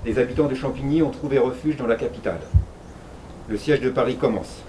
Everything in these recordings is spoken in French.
Les habitants de Champigny ont trouvé refuge dans la capitale. Le siège de Paris commence.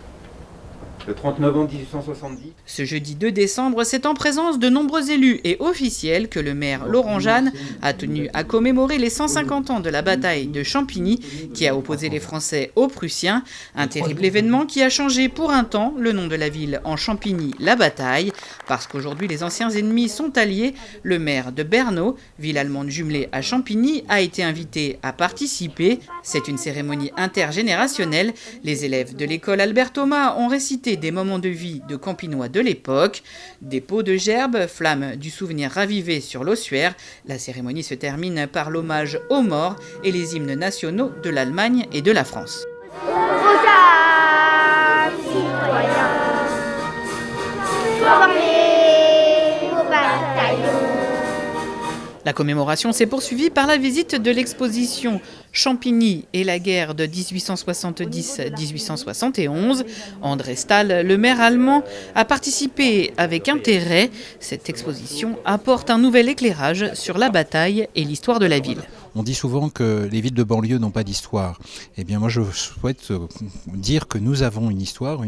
Le 30 novembre 1870. Ce jeudi 2 décembre, c'est en présence de nombreux élus et officiels que le maire Laurent Jeanne a tenu à commémorer les 150 ans de la bataille de Champigny qui a opposé les Français aux Prussiens. Un terrible événement qui a changé pour un temps le nom de la ville en Champigny-la-Bataille. Parce qu'aujourd'hui les anciens ennemis sont alliés, le maire de Bernau, ville allemande jumelée à Champigny, a été invité à participer. C'est une cérémonie intergénérationnelle. Les élèves de l'école Albert Thomas ont récité des moments de vie de Campinois de l'époque, des pots de gerbes, flammes du souvenir ravivées sur l'ossuaire. La cérémonie se termine par l'hommage aux morts et les hymnes nationaux de l'Allemagne et de la France. Aux âmes citoyens, formés au bataillon. La commémoration s'est poursuivie par la visite de l'exposition Champigny et la guerre de 1870-1871. André Stahl, le maire allemand, a participé avec intérêt. Cette exposition apporte un nouvel éclairage sur la bataille et l'histoire de la ville. On dit souvent que les villes de banlieue n'ont pas d'histoire. Eh bien moi je souhaite dire que nous avons une histoire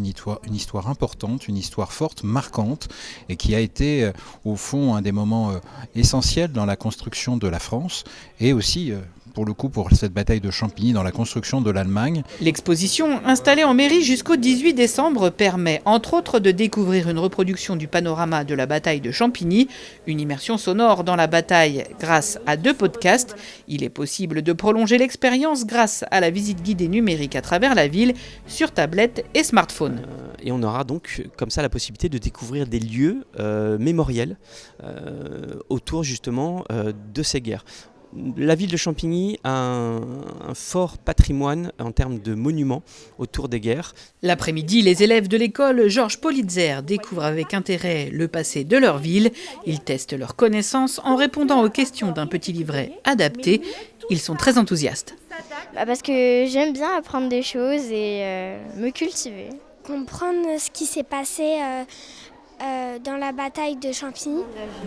importante, une histoire forte, marquante, et qui a été au fond un des moments essentiels dans la construction de la France, et aussi pour le coup pour cette bataille de Champigny dans la construction de l'Allemagne. L'exposition installée en mairie jusqu'au 18 décembre permet entre autres de découvrir une reproduction du panorama de la bataille de Champigny, une immersion sonore dans la bataille grâce à 2 podcasts. Il est possible de prolonger l'expérience grâce à la visite guidée numérique à travers la ville sur tablette et smartphone. Et on aura donc comme ça la possibilité de découvrir des lieux mémoriels autour justement de ces guerres. La ville de Champigny a un fort patrimoine en termes de monuments autour des guerres. L'après-midi, les élèves de l'école Georges Politzer découvrent avec intérêt le passé de leur ville. Ils testent leurs connaissances en répondant aux questions d'un petit livret adapté. Ils sont très enthousiastes. Parce que j'aime bien apprendre des choses et me cultiver. Comprendre ce qui s'est passé dans la bataille de Champigny.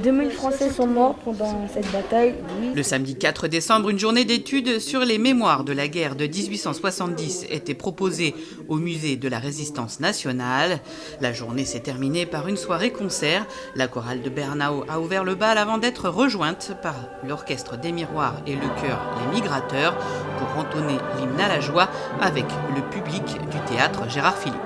2000 Français sont morts pendant cette bataille. Oui. Le samedi 4 décembre, une journée d'études sur les mémoires de la guerre de 1870 était proposée au musée de la Résistance nationale. La journée s'est terminée par une soirée-concert. La chorale de Bernau a ouvert le bal avant d'être rejointe par l'orchestre des Miroirs et le chœur Les Migrateurs pour entonner l'hymne à la joie avec le public du théâtre Gérard Philippe.